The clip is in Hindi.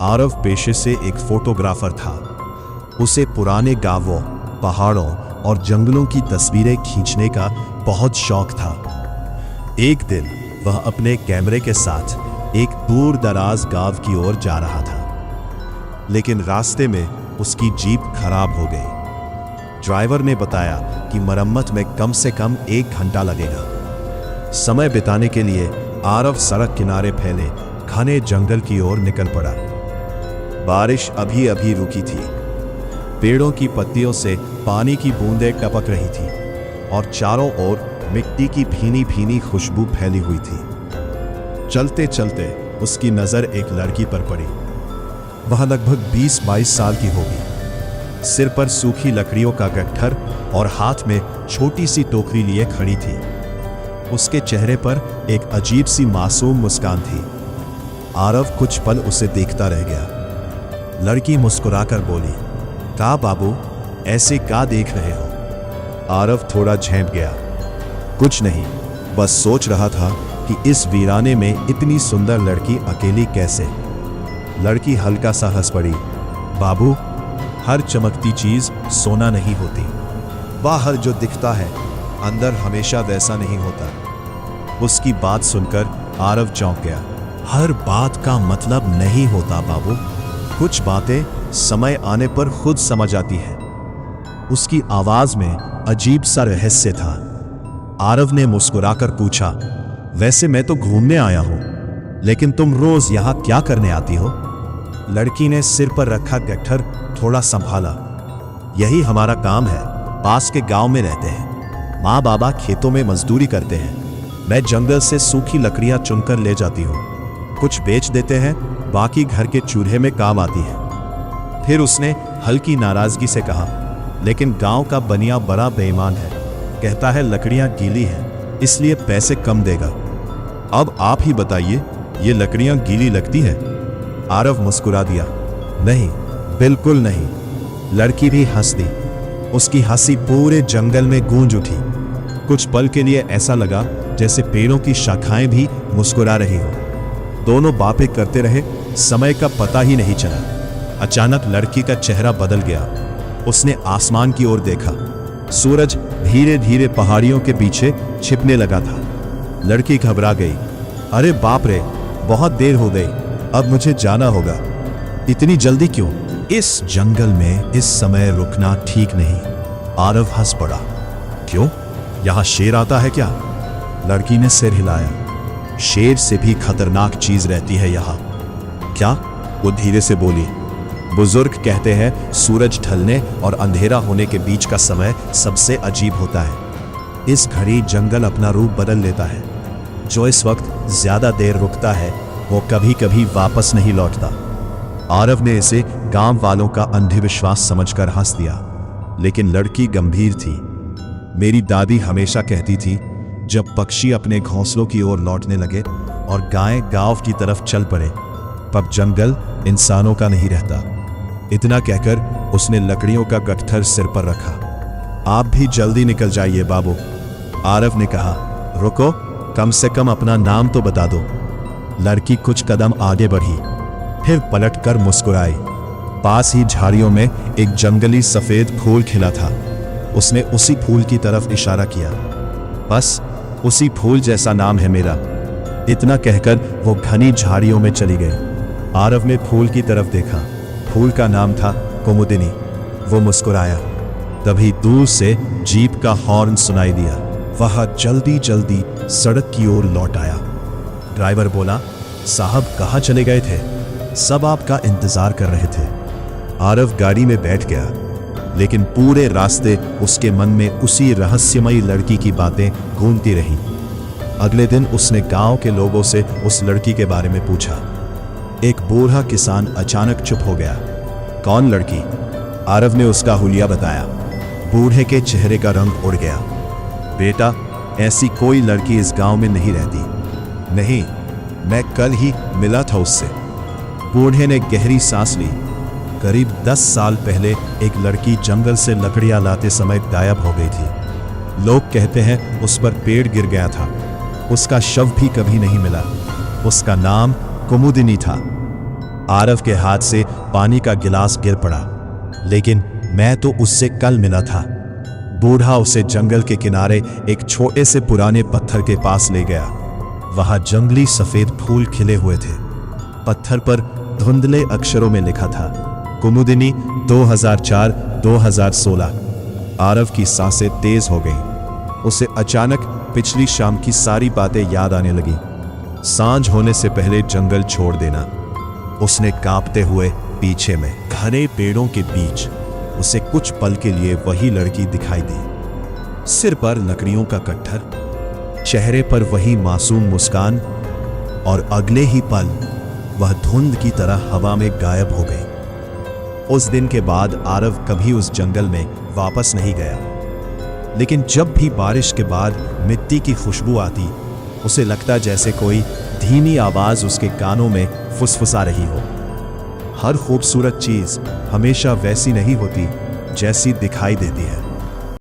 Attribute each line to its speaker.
Speaker 1: आरव पेशे से एक फोटोग्राफर था। उसे पुराने गांवों, पहाड़ों और जंगलों की तस्वीरें खींचने का बहुत शौक था। एक दिन वह अपने कैमरे के साथ एक दूर दराज गांव की ओर जा रहा था, लेकिन रास्ते में उसकी जीप खराब हो गई। ड्राइवर ने बताया कि मरम्मत में कम से कम 1 घंटा लगेगा। समय बिताने के लिए आरव सड़क किनारे फैले घने जंगल की ओर निकल पड़ा। बारिश अभी अभी रुकी थी। पेड़ों की पत्तियों से पानी की बूंदें टपक रही थी और चारों ओर मिट्टी की भीनी भीनी खुशबू फैली हुई थी। चलते चलते उसकी नजर एक लड़की पर पड़ी। वह लगभग 20-22 साल की होगी। सिर पर सूखी लकड़ियों का गट्ठर और हाथ में छोटी सी टोकरी लिए खड़ी थी। उसके चेहरे पर एक अजीब सी मासूम मुस्कान थी। आरव कुछ पल उसे देखता रह गया। लड़की मुस्कुराकर बोली, "का बाबू, ऐसे का देख रहे हो?" आरव थोड़ा झेंप गया। कुछ नहीं, बस सोच रहा था कि इस वीराने में इतनी सुंदर लड़की अकेली कैसे। लड़की हल्का सा हंस पड़ी। "बाबू, हर चमकती चीज सोना नहीं होती। बाहर जो दिखता है अंदर हमेशा वैसा नहीं होता।" उसकी बात सुनकर आरव चौंक गया। "हर बात का मतलब नहीं होता बाबू। कुछ बातें समय आने पर खुद समझ आती है।" उसकी आवाज में अजीब सा रहस्य था। आरव ने मुस्कुराकर पूछा, "वैसे मैं तो घूमने आया हूं, लेकिन तुम रोज यहां क्या करने आती हो?" लड़की ने सिर पर रखा गट्ठर थोड़ा संभाला। "यही हमारा काम है। पास के गांव में रहते हैं। माँ बाबा खेतों में मजदूरी करते हैं। मैं जंगल से सूखी लकड़ियां चुनकर ले जाती हूँ। कुछ बेच देते हैं, बाकी घर के चूल्हे में काम आती है।" फिर उसने हल्की नाराजगी से कहा, "लेकिन गांव का बनिया बड़ा बेईमान है। कहता है लकड़ियां गीली हैं, इसलिए पैसे कम देगा। अब आप ही बताइए, ये लकड़ियां गीली लगती है?" आरव मुस्कुरा दिया, "नहीं, बिल्कुल नहीं।" लड़की भी हंस दी। उसकी हंसी पूरे जंगल में गूंज उठी। कुछ पल के लिए ऐसा लगा जैसे पेड़ों की शाखाएं भी मुस्कुरा रही हो। दोनों बातें करते रहे, समय का पता ही नहीं चला। अचानक लड़की का चेहरा बदल गया। उसने आसमान की ओर देखा। सूरज धीरे धीरे पहाड़ियों के पीछे छिपने लगा था। लड़की घबरा गई। "अरे बाप रे, बहुत देर हो गई, अब मुझे जाना होगा।" "इतनी जल्दी क्यों?" "इस जंगल में इस समय रुकना ठीक नहीं।" आरव हंस पड़ा। "क्यों? यहां शेर आता है क्या?" लड़की ने सिर हिलाया। "शेर से भी खतरनाक चीज रहती है यहां।" "क्या?" वो धीरे से बोली। "बुजुर्ग कहते हैं सूरज ढलने और अंधेरा होने के बीच का समय सबसे अजीब होता है। इस घड़ी जंगल अपना रूप बदल लेता है। जो इस वक्त ज्यादा देर रुकता है वो कभी कभी वापस नहीं लौटता।" आरव ने इसे गांव वालों का अंधविश्वास समझकर हंस दिया, लेकिन लड़की गंभीर थी। "मेरी दादी हमेशा कहती थी, जब पक्षी अपने घोंसलों की ओर लौटने लगे और गायें गांव की तरफ चल पड़े, तब जंगल इंसानों का नहीं रहता।" इतना कहकर उसने लकड़ियों का गट्ठर सिर पर रखा। "आप भी जल्दी निकल जाइए बाबू।" आरव ने कहा। "रुको, कम से कम अपना नाम तो बता दो।" लड़की कुछ कदम आगे बढ़ी, फिर पलटकर मुस्कुराई। पास ही झाड़ियों में एक जंगली सफेद फूल खिला था। उसने उसी फूल की तरफ इशारा किया। "बस उसी फूल जैसा नाम है मेरा।" इतना कहकर वो घनी झाड़ियों में चली गई। आरव ने फूल की तरफ देखा। फूल का नाम था कुमुदिनी। वो मुस्कुराया। तभी दूर से जीप का हॉर्न सुनाई दिया। वह जल्दी जल्दी सड़क की ओर लौट आया। ड्राइवर बोला, "साहब कहाँ चले गए थे? सब आपका इंतजार कर रहे थे।" आरव गाड़ी में बैठ गया, लेकिन पूरे रास्ते उसके मन में उसी रहस्यमयी लड़की की बातें गूंजती रहीं। अगले दिन उसने गांव के लोगों से उस लड़की के बारे में पूछा। एक बूढ़ा किसान अचानक चुप हो गया। "कौन लड़की?" आरव ने उसका हुलिया बताया। बूढ़े के चेहरे का रंग उड़ गया। "बेटा, ऐसी कोई लड़की इस गांव में नहीं रहती।" "नहीं, मैं कल ही मिला था उससे।" बूढ़े ने गहरी सांस ली। "करीब 10 साल पहले एक लड़की जंगल से लकड़ियां लाते समय गायब हो गई थी। लोग कहते हैं उस पर पेड़ गिर गया था। उसका शव भी कभी नहीं मिला। उसका नाम कुमुदिनी था।" आरव के हाथ से पानी का गिलास गिर पड़ा, लेकिन मैं तो उससे कल मिला था। बूढ़ा उसे जंगल के किनारे एक छोटे से पुराने पत्थर के पास ले गया। वहां जंगली सफेद फूल खिले हुए थे। पत्थर पर धुंधले अक्षरों में लिखा था, कुमुदिनी 2004-2016। आरव की सांसें तेज हो गईं। उसे अचानक पिछली शाम की सारी बातें याद आने लगी। सांझ होने से पहले जंगल छोड़ देना। उसने कांपते हुए पीछे में घने पेड़ों के बीच उसे कुछ पल के लिए वही लड़की दिखाई दी। सिर पर लकड़ियों का कट्टर, चेहरे पर वही मासूम मुस्कान, और अगले ही पल वह धुंध की तरह हवा में गायब हो गई। उस दिन के बाद आरव कभी उस जंगल में वापस नहीं गया। लेकिन जब भी बारिश के बाद मिट्टी की खुशबू आती, उसे लगता जैसे कोई धीमी आवाज उसके कानों में फुसफुसा रही हो। हर खूबसूरत चीज हमेशा वैसी नहीं होती जैसी दिखाई देती है।